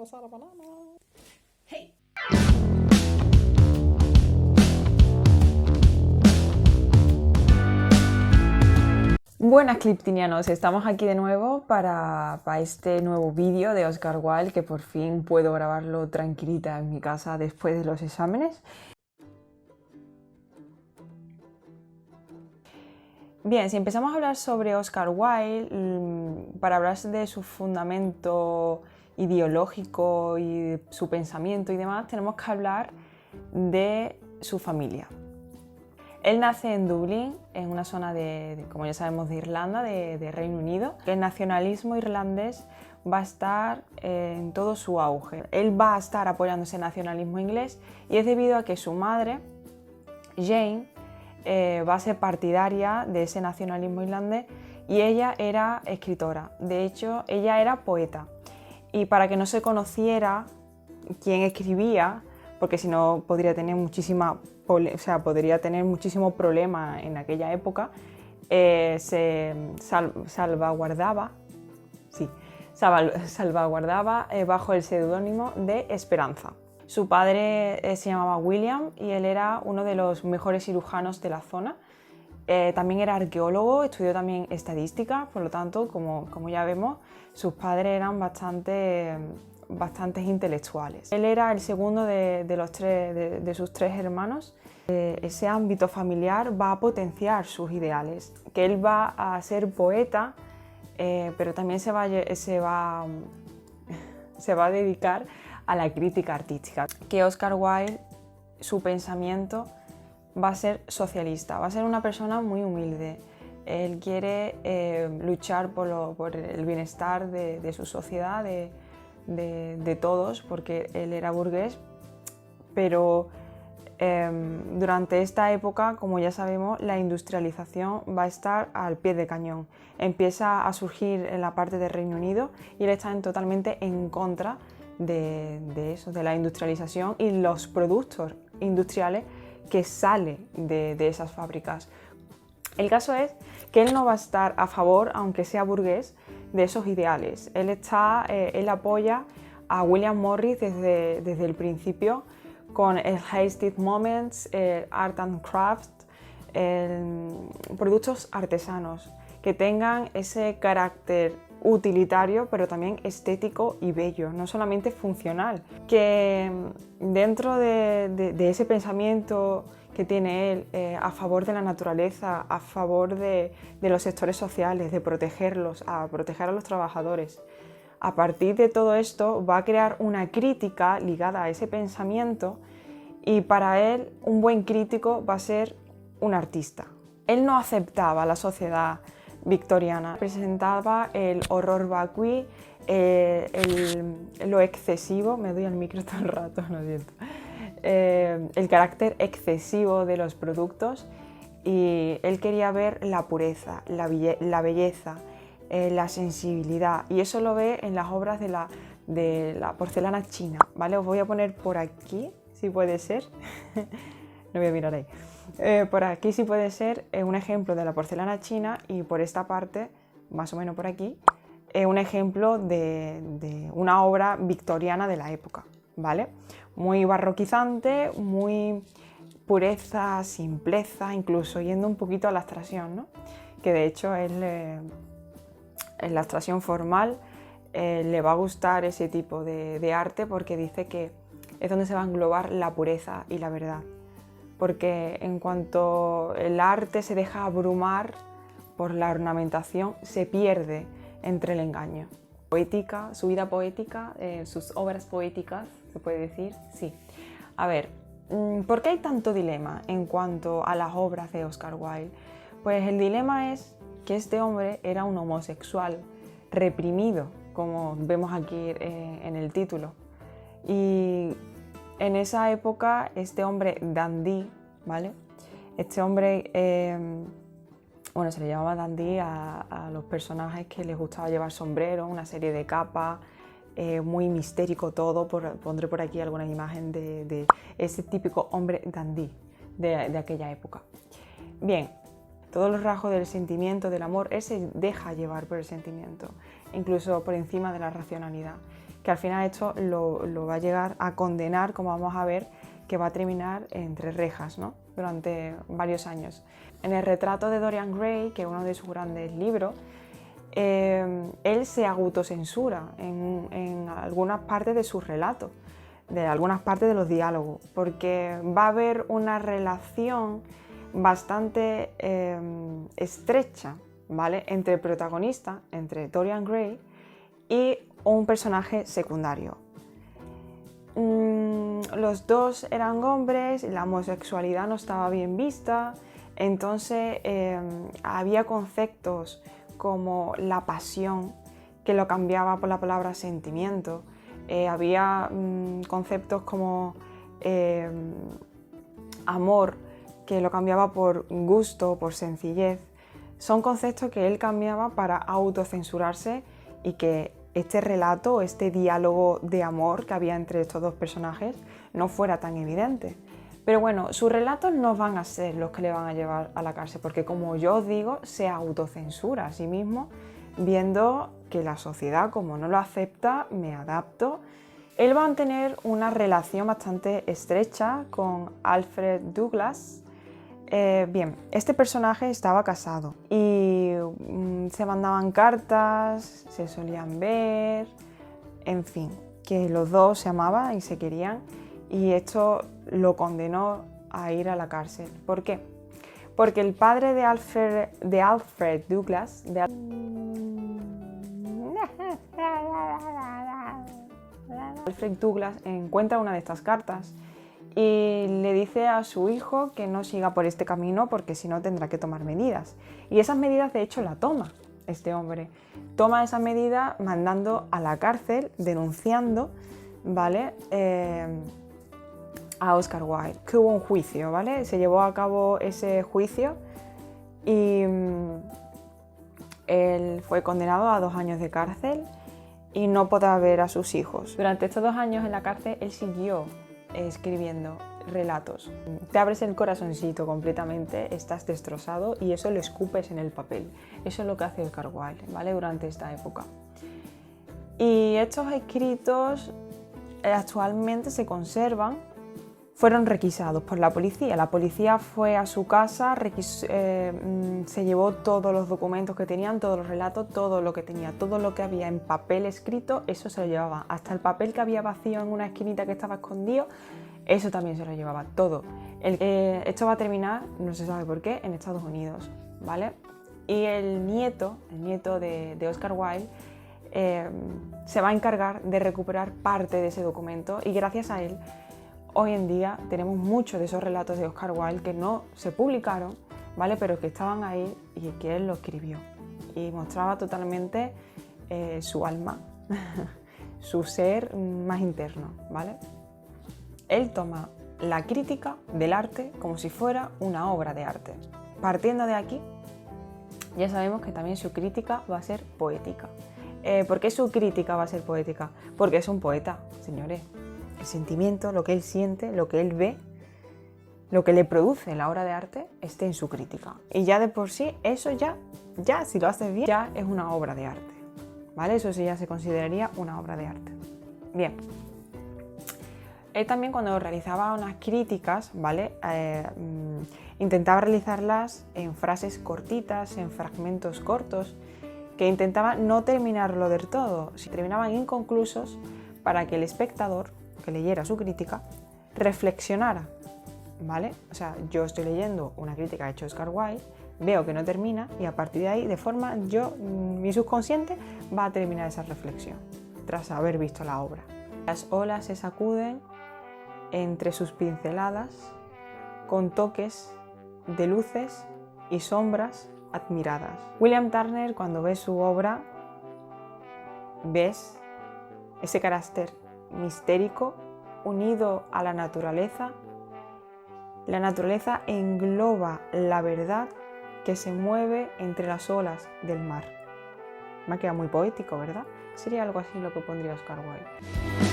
cosa la banana. Hey. Buenas Cliptinianos, estamos aquí de nuevo para este nuevo vídeo de Oscar Wilde, que por fin puedo grabarlo tranquilita en mi casa después de los exámenes. Bien, si empezamos a hablar sobre Oscar Wilde, para hablar de su fundamento ideológico y su pensamiento y demás, tenemos que hablar de su familia. Él nace en Dublín, en una zona como ya sabemos, de Irlanda, de Reino Unido. El nacionalismo irlandés va a estar en todo su auge. Él va a estar apoyando ese nacionalismo inglés y es debido a que su madre, Jane, va a ser partidaria de ese nacionalismo irlandés y ella era escritora. De hecho, ella era poeta. Y para que no se conociera quién escribía, porque si no podría tener podría tener muchísimo problema en aquella época, se salvaguardaba bajo el seudónimo de Esperanza. Su padre se llamaba William y él era uno de los mejores cirujanos de la zona. También era arqueólogo, estudió también estadística, por lo tanto, como ya vemos, sus padres eran bastantes intelectuales. Él era el segundo de sus tres hermanos. Ese ámbito familiar va a potenciar sus ideales, que él va a ser poeta, pero también se va a dedicar a la crítica artística. Que Oscar Wilde, su pensamiento va a ser socialista, va a ser una persona muy humilde. Él quiere luchar por el bienestar de su sociedad, de todos, porque él era burgués, pero durante esta época, como ya sabemos, la industrialización va a estar al pie de cañón. Empieza a surgir en la parte del Reino Unido y él está totalmente en contra de eso, de la industrialización y los productos industriales que salen de esas fábricas. El caso es que él no va a estar a favor, aunque sea burgués, de esos ideales. Él apoya a William Morris desde el principio con el Hasted Moments, Art and Craft, productos artesanos que tengan ese carácter utilitario, pero también estético y bello, no solamente funcional. Que dentro de ese pensamiento que tiene él a favor de la naturaleza, a favor de los sectores sociales, de protegerlos, a proteger a los trabajadores. A partir de todo esto va a crear una crítica ligada a ese pensamiento y para él un buen crítico va a ser un artista. Él no aceptaba la sociedad victoriana, presentaba el horror vacui, lo excesivo, me doy al micro todo el rato, lo siento. El carácter excesivo de los productos y él quería ver la pureza, la belleza, la sensibilidad y eso lo ve en las obras de la porcelana china, ¿vale? Os voy a poner por aquí, si puede ser, no voy a mirar ahí, por aquí si puede ser un ejemplo de la porcelana china y por esta parte, más o menos por aquí, un ejemplo de una obra victoriana de la época, ¿vale? Muy barroquizante, muy pureza, simpleza, incluso yendo un poquito a la abstracción, ¿no? Que de hecho en la abstracción formal le va a gustar ese tipo de arte porque dice que es donde se va a englobar la pureza y la verdad. Porque en cuanto el arte se deja abrumar por la ornamentación, se pierde entre el engaño. Poética, su vida poética, sus obras poéticas, se puede decir, sí. A ver, ¿por qué hay tanto dilema en cuanto a las obras de Oscar Wilde? Pues el dilema es que este hombre era un homosexual reprimido, como vemos aquí en el título. Y en esa época, este hombre dandy, ¿vale? Este hombre, se le llamaba dandy a los personajes que les gustaba llevar sombrero, una serie de capas, muy mistérico todo. Pondré por aquí alguna imagen de ese típico hombre dandy de aquella época. Bien, todos los rasgos del sentimiento, del amor, él se deja llevar por el sentimiento, incluso por encima de la racionalidad. que al final esto lo va a llegar a condenar, como vamos a ver, que va a terminar entre rejas, ¿no? Durante varios años. En el retrato de Dorian Gray, que es uno de sus grandes libros, él se autocensura en algunas partes de sus relatos, de algunas partes de los diálogos, porque va a haber una relación bastante estrecha, ¿vale?, entre el protagonista, entre Dorian Gray y un personaje secundario. Los dos eran hombres, la homosexualidad no estaba bien vista, entonces había conceptos como la pasión, que lo cambiaba por la palabra sentimiento, había conceptos como amor, que lo cambiaba por gusto, por sencillez. Son conceptos que él cambiaba para autocensurarse y que este relato, este diálogo de amor que había entre estos dos personajes no fuera tan evidente. Pero bueno, sus relatos no van a ser los que le van a llevar a la cárcel, porque como yo os digo, se autocensura a sí mismo, viendo que la sociedad, como no lo acepta, me adapto. Él va a tener una relación bastante estrecha con Alfred Douglas. Bien, este personaje estaba casado y se mandaban cartas, se solían ver, en fin, que los dos se amaban y se querían, y esto lo condenó a ir a la cárcel. ¿Por qué? Porque el padre de Alfred Douglas, Alfred Douglas encuentra una de estas cartas y le dice a su hijo que no siga por este camino porque si no tendrá que tomar medidas. Y esas medidas de hecho la toma este hombre. Toma esa medida mandando a la cárcel, denunciando, ¿vale?, a Oscar Wilde, que hubo un juicio, ¿vale? Se llevó a cabo ese juicio y él fue condenado a 2 años de cárcel y no podrá ver a sus hijos. Durante estos 2 años en la cárcel él siguió escribiendo relatos. Te abres el corazoncito completamente, estás destrozado y eso lo escupes en el papel. Eso es lo que hace Oscar Wilde, ¿vale?, durante esta época. Y estos escritos actualmente se conservan. Fueron requisados por la policía. La policía fue a su casa, se llevó todos los documentos que tenían, todos los relatos, todo lo que tenía, todo lo que había en papel escrito, eso se lo llevaba. Hasta el papel que había vacío en una esquinita que estaba escondido, eso también se lo llevaba, todo. Esto va a terminar, no se sabe por qué, en Estados Unidos, ¿vale? Y el nieto de Oscar Wilde se va a encargar de recuperar parte de ese documento y gracias a él hoy en día tenemos muchos de esos relatos de Oscar Wilde que no se publicaron, ¿vale?, pero que estaban ahí y que él lo escribió. Y mostraba totalmente su alma, su ser más interno, ¿vale? Él toma la crítica del arte como si fuera una obra de arte. Partiendo de aquí, ya sabemos que también su crítica va a ser poética. ¿Por qué su crítica va a ser poética? Porque es un poeta, señores. El sentimiento, lo que él siente, lo que él ve, lo que le produce la obra de arte, esté en su crítica. Y ya de por sí, eso ya si lo haces bien, ya es una obra de arte, ¿vale? Eso sí ya se consideraría una obra de arte. Bien. Él también cuando realizaba unas críticas, ¿vale?, intentaba realizarlas en frases cortitas, en fragmentos cortos, que intentaba no terminarlo del todo, si terminaban inconclusos para que el espectador que leyera su crítica reflexionara, ¿vale? O sea, yo estoy leyendo una crítica que ha hecho Oscar Wilde, veo que no termina y a partir de ahí, de forma, mi subconsciente va a terminar esa reflexión tras haber visto la obra. Las olas se sacuden entre sus pinceladas con toques de luces y sombras admiradas. William Turner, cuando ves su obra, ves ese carácter mistérico unido a la naturaleza. La naturaleza engloba la verdad que se mueve entre las olas del mar. Me ha quedado muy poético, ¿verdad? Sería algo así lo que pondría Oscar Wilde.